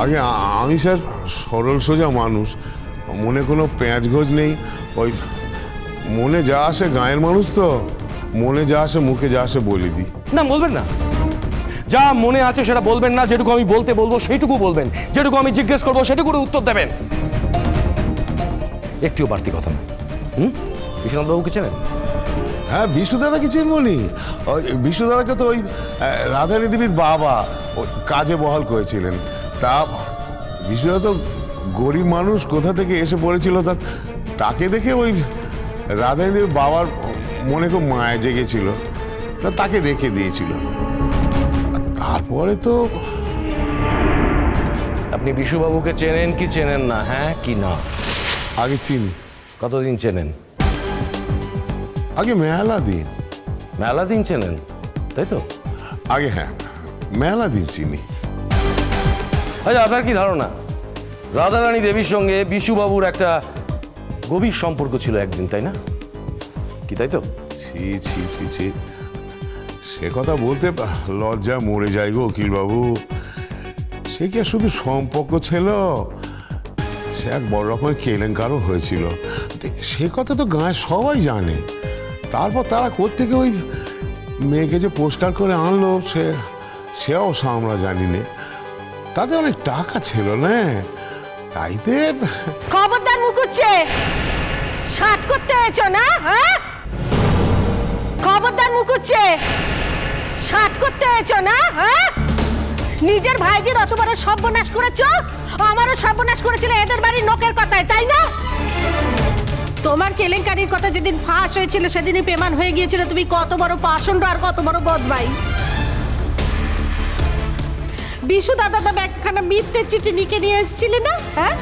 আগে আমি স্যার সরল সোজা মানুষ, মনে কোনো পেঁয়াজ গোজ নেই। ওই মনে যা আসে, গাঁয়ের মানুষ তো, মনে যা আসে মুখে যা আসে বলে দিই। না বলবেন না, যা মনে আছে সেটা বলবেন না। যেটুকু আমি বলতে বলবো সেইটুকু বলবেন, যেটুকু আমি জিজ্ঞেস করবো সেটুকুর উত্তর দেবেন। একটুও বাড়তি কথা না। বিশ্বনাথ বাবুকে চেনেন? হ্যাঁ, বিশুদাদাকে চিনবনি? ওই বিশুদাদাকে তো ওই রাধানী দেবীর বাবা কাজে বহাল করেছিলেন। তা বিশুদাদা তো গরিব মানুষ, কোথা থেকে এসে পড়েছিল, তাকে দেখে ওই রাধানী দেবীর বাবার মনে খুব মায়া জেগেছিল, তাকে রেখে দিয়েছিল। তারপরে তো আপনি বিশুবাবুকে চেনেন কি চেনেন না? হ্যাঁ কি না? আগে চিনি। কতদিন চেনেন? আগে মেলা দিন। মেলা দিন চেনেন, তাই তো? আগে হ্যাঁ, মেলা দিন চিনি। আচ্ছা, আপনার কি ধারণা রাধারানী দেবীর সঙ্গে বিশুবাবুর একটা গভীর সম্পর্ক ছিল একদিন, তাই না? কি তাই তো? ছি ছি ছি ছি, সে কথা বলতে লজ্জা মরে যায় গো উকিলবাবু। সে কি আর শুধু সম্পর্ক ছিল, সে এক বড় রকমের কেলেঙ্কারও হয়েছিল। সে কথা তো গায়ে সবাই জানে। তারপর তারা কোত্থেকে ওই মেয়েকে যে পুরস্কার করে আনলো, সেও আমরা জানি না। তাতে অনেক টাকা ছিল না, তাইতে। খবরদার মুখ উঠছে, শার্ট করতে হয়েছো না? হ্যাঁ, খবরদার মুখ উঠছে, শার্ট করতে হয়েছো না? হ্যাঁ, নিজের ভাইজির অত বড় সর্বনাশ করেছো, আমারও সর্বনাশ করেছিল এদের বাড়ির লোকের কথায়, তাই না? তোমার কেলেঙ্কারির কথা যেদিন ফাঁস হয়েছিল সেদিনই পেমান হয়ে গিয়েছিল তুমি কত বড় পাষণ্ড আর কত বড় বদমাইশ। বিশু দাদা নামে একখানা মিথ্যে চিঠি লিখে নিয়ে এসেছিলে না? হ্যাঁ,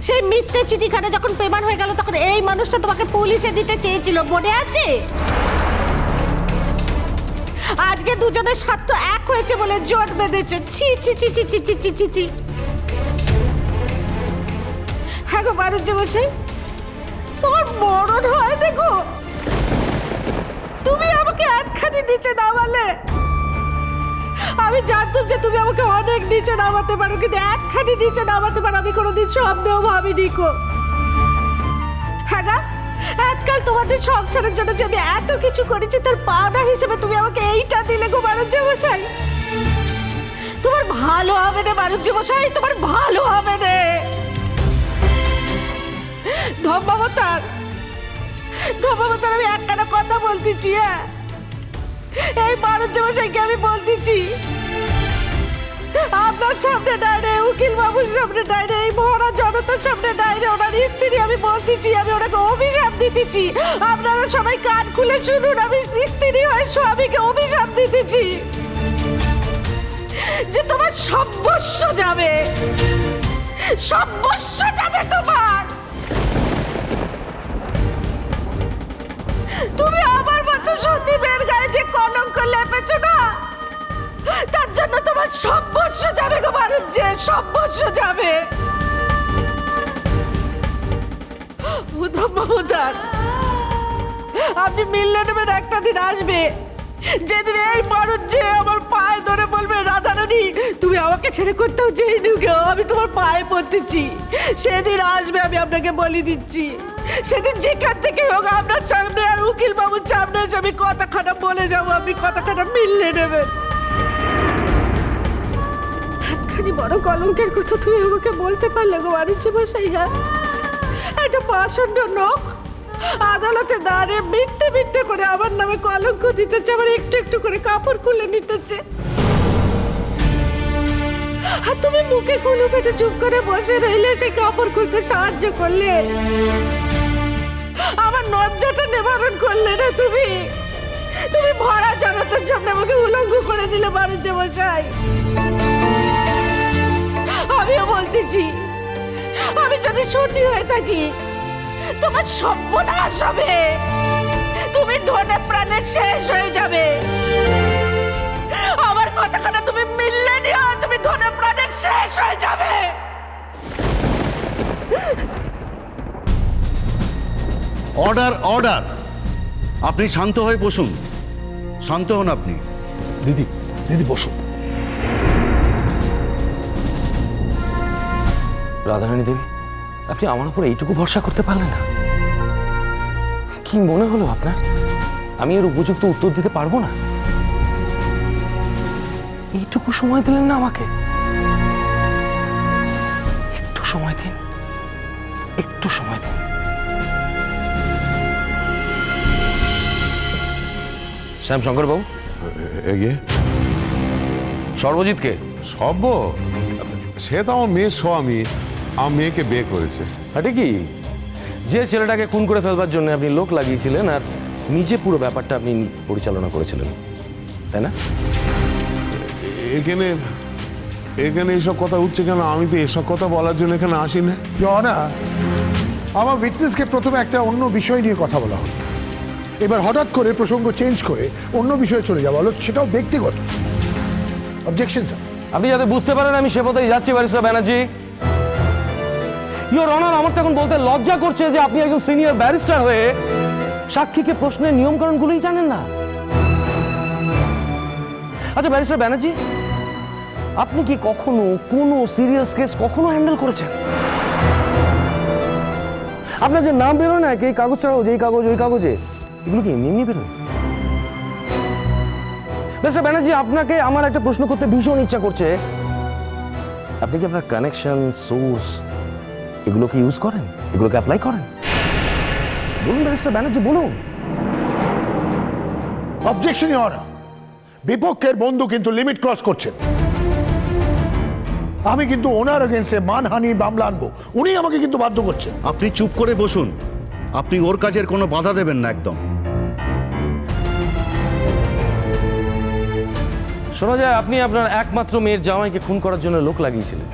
সেই মিথ্যে চিঠিখানে যখন পেমান হয়ে গেল তখন এই মানুষটা তোমাকে পুলিশে দিতে চেয়েছিল, মনে আছে? আজকে দুজনের স্বার্থ এক হয়েছে বলে জোট বেঁধেছে। ছি ছি ছি ছি ছি ছি ছি ছি ছি। হ্যাঁ গো বারুজ্জে মশাই, তোমার মরণ হয় না গো। তুমি আমাকে একখানি নিচে নামালে, আমি জানতাম যে তুমি আমাকে অনেক নিচে নামাতে পারো, কিন্তু একখানি নিচে নামাতে পারো আমি কোনোদিন স্বপ্নেও ভাবিনি গো। হ্যাঁ গা, আজকাল তোমাদের সংসারের জন্য যে আমি এত কিছু করেছি তার পাওনা হিসেবে তুমি আমাকে এইটা দিলে গো বারুজ্জে মশাই। তোমার ভালো হবে না বারুজ্জে মশাই, তোমার ভালো হবে না। ধর্মাবতার, আমি একখানা কথা বলতেছি। হ্যাঁ, এই বারুজ্জে মশাইকে আমি বলতেছি, আপনার সামনে ডাইরে, উকিল বাবুর সামনে ডাইরে, এই মহারা জনতার সামনে ডাইরে, ওনার স্ত্রী আমি বলতেছি, আমি ওনাকে অভিশাপ দিতেছি। আপনারা সবাই কান খুলে শুনুন, আমি স্ত্রী হয়ে স্বামীকে অভিশাপ দিতেছি যে তোমার সর্বস্ব যাবে, সর্বস্ব যাবে তোমার। তুমি আমার মতো সতী মেয়ের গায়ে যে কলঙ্ক লেপেছো না, তার জন্য তোমার সর্বস্ব যাবে গো বারুজ্জে, সর্বস্ব যাবে। আপনি মিললে নেবেন, একটা দিন আসবে যেদিন এই বারুজ্জে আমার পায়ে ধরে বলবে, রাধারানী তুমি আমাকে ছেড়ে করতেও যেই নুকেও আমি তোমার পায়ে পড়তেছি। সেদিন আসবে, আমি আপনাকে বলে দিচ্ছি। সেদিন যেখান থেকে হোক আপনার সামনে আর উকিল বাবুর সামনে এসে আমি কথাখানা বলে যাবো, আপনি কথাখানা মিললে নেবেন। একখানি বড় কলঙ্কের কথা তুমি আমাকে বলতে পারলে গো বারুজ্জে মশাই। হ্যাঁ, একটা পাষণ্ড লোক আদালতে দাঁড়িয়ে মিথ্যে মিথ্যে করে আমার নামে কলঙ্ক দিতেছে, আবার একটু একটু করে কাপড় খুলে নিতেছে, আর তুমি মুখে কুলু পেটে চুপ করে বসে রইলে, সেই কাপড় খুলতে সাহায্য করলে, আমার লজ্জাটা নিবারণ করলে না তুমি। তুমি ভরা জনতার সামনে আমাকে উলঙ্গ করে দিলে বারুজ্জে মশাই। আমিও বলতেছি, আমি যদি সতী হয়ে থাকি তোমার সর্বনাশ হবে, তুমি ধনে প্রাণে শেষ হয়ে যাবে। আমার কথাখানা তুমি মিললে নিও, তুমি ধনে প্রাণে শেষ হয়ে যাবে। Order, order. আপনি শান্ত হয়ে বসুন, শান্ত হন আপনি। দিদি, দিদি বসুন। রাধারানী দেবী, আপনি আমার উপর এইটুকু ভরসা করতে পারলেন না? কি মনে হলো আপনার আমি এর উপযুক্ত উত্তর দিতে পারবো না? এইটুকু সময় দিলেন না আমাকে? একটু সময় দিন, একটু সময় দিন। শ্যামশঙ্কর বাবু, এগিয়ে সর্বজিৎকে সব্য, সে তো আমার মেয়ের স্বামী, আমার মেয়েকে বিয়ে করেছে। এটা কি যে ছেলেটাকে খুন করে ফেলবার জন্য আপনি লোক লাগিয়েছিলেন আর নিজে পুরো ব্যাপারটা আপনি পরিচালনা করেছিলেন, তাই না? এখানে এখানে এসব কথা উঠছে কেন? আমি তো এসব কথা বলার জন্য এখানে আসি না। না, আমার উইটনেসকে প্রথমে একটা অন্য বিষয় নিয়ে কথা বলা হলো, এবার হঠাৎ করে প্রসঙ্গ চেঞ্জ করে অন্য বিষয়ে চলে যাওয়া হলো, সেটাও ব্যক্তিগত। Objection sir. আপনি যাতে বুঝতে পারেন আমি সে পথেই যাচ্ছি ব্যারিস্টার ব্যানার্জি। ইওর অনার, আমার তো এখন বলতে লজ্জা করছে যে আপনি একজন সিনিয়র ব্যারিস্টার হয়ে সাক্ষীকে প্রশ্নের নিয়মকানুনগুলোই জানেন না। আচ্ছা ব্যারিস্টার ব্যানার্জি, আপনি কি কখনো কোনো সিরিয়াস কেস কখনো হ্যান্ডেল করেছেন? আপনার যে নাম বেরোয় না, এই কাগজটা এই কাগজ ওই কাগজে, এগুলো কি এমনি এমনি বেরোয়? ব্যারিস্টার ব্যানার্জি, আপনাকে আমার একটা প্রশ্ন করতে ভীষণ ইচ্ছা করছে। আপনি কি আপনার কানেকশন, সোর্স এগুলোকে ইউজ করেন, এগুলোকে অ্যাপ্লাই করেন? বলুন ব্যারিস্টার ব্যানার্জি, বলুন। অবজেকশন ইওর অনার, বিপক্ষের বন্ধু কিন্তু লিমিট ক্রস করছেন। আমি কিন্তু ওনার এগেন্সে মানহানি মামলা আনবো, উনি আমাকে কিন্তু বাধ্য করছেন। আপনি চুপ করে বসুন, আপনি ওর কাজের কোনো বাধা দেবেন না একদম। শোনা যায় আপনি আপনার একমাত্র মেয়ের জামাইকে খুন করার জন্য লোক লাগিয়েছিলেন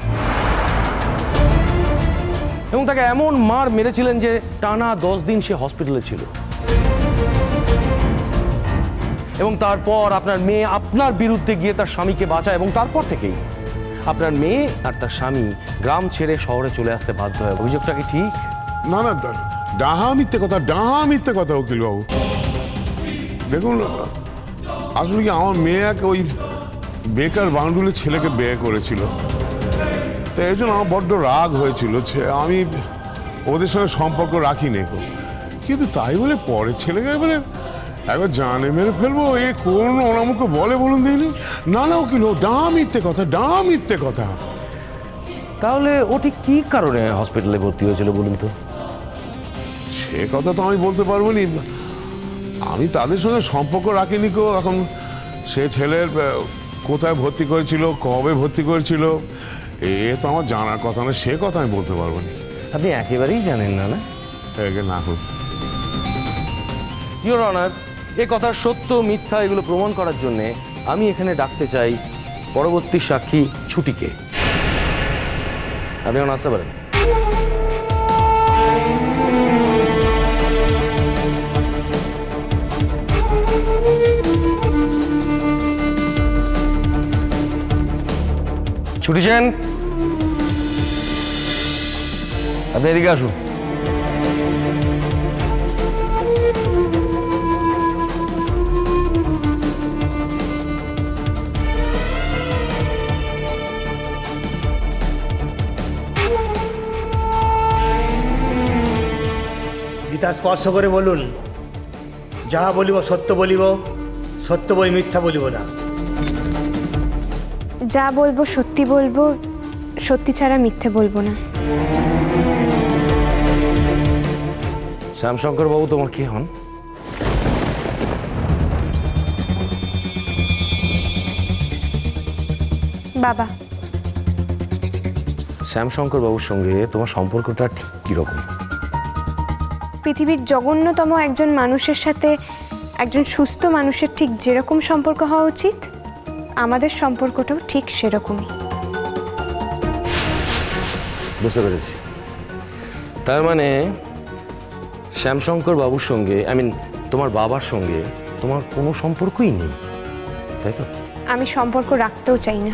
এবং তাকে এমন মার মেরেছিলেন যে টানা 10 দিন সে হসপিটালে ছিল। এবং তারপর আপনার মেয়ে আপনার বিরুদ্ধে গিয়ে তার স্বামীকে বাঁচায় এবং তারপর থেকেই আপনার মেয়ে আর তার স্বামী গ্রাম ছেড়ে শহরে চলে আসতে বাধ্য হয়। অভিযোগটা কি ঠিক? না না, ডাহা মিথ্যে কথা, ডাহা মিথ্যে কথা উকিলবাবু। দেখুন, আসলে কি আমার মেয়ে এক ওই বেকার বাউন্ডুলের ছেলেকে বিয়ে করেছিল, তো এই জন্য আমার বড্ড রাগ হয়েছিল। আমি ওদের সঙ্গে সম্পর্ক রাখিনি, কিন্তু তাই বলে পরের ছেলেকে এবারে একবার জানে মেরে ফেলবো, এ কোন অনামুখে বলে বলুন দিইনি? না না উকিল, ডাহা মিথ্যে কথা, ডাহা মিথ্যে কথা। তাহলে ও ঠিক কি কারণে হসপিটালে ভর্তি হয়েছিল বলুন তো? সে কথা তো আমি বলতে পারবো নি, আমি তাদের সঙ্গে সম্পর্ক রাখিনি। এখন সে ছেলের কোথায় ভর্তি করেছিল, কবে ভর্তি করেছিল, এ তো আমার জানার কথা না, সে কথা আমি বলতে পারবো না। আপনি একেবারেই জানেন না? না একে না হোক। ইওর অনার, এ কথার সত্য মিথ্যা এগুলো প্রমাণ করার জন্য আমি এখানে ডাকতে চাই পরবর্তী সাক্ষী ছুটিকে। আপনি এখন আসতে পারেন। ছুটি সেন, আপনি এদিকে আসুন। গীতা স্পর্শ করে বলুন, যাহা বলিব সত্য বলিব, সত্য বই মিথ্যা বলিব না। যা বলবো সত্যি বলবো, সত্যি ছাড়া মিথ্যে বলবো না। শ্যামশঙ্কর বাবু তোমার কে হন? বাবা। শ্যামশঙ্কর বাবুর সঙ্গে তোমার সম্পর্কটা ঠিক কিরকম? পৃথিবীর জঘন্যতম একজন মানুষের সাথে একজন সুস্থ মানুষের ঠিক যেরকম সম্পর্ক হওয়া উচিত, আমাদের সম্পর্কটাও ঠিক সেরকমই। বুঝতে পেরেছি। তার মানে শ্যামশঙ্কর বাবুর সঙ্গে, তোমার বাবার সঙ্গে তোমার কোনো সম্পর্কই নেই, তাই তো? আমি সম্পর্ক রাখতেও চাই না।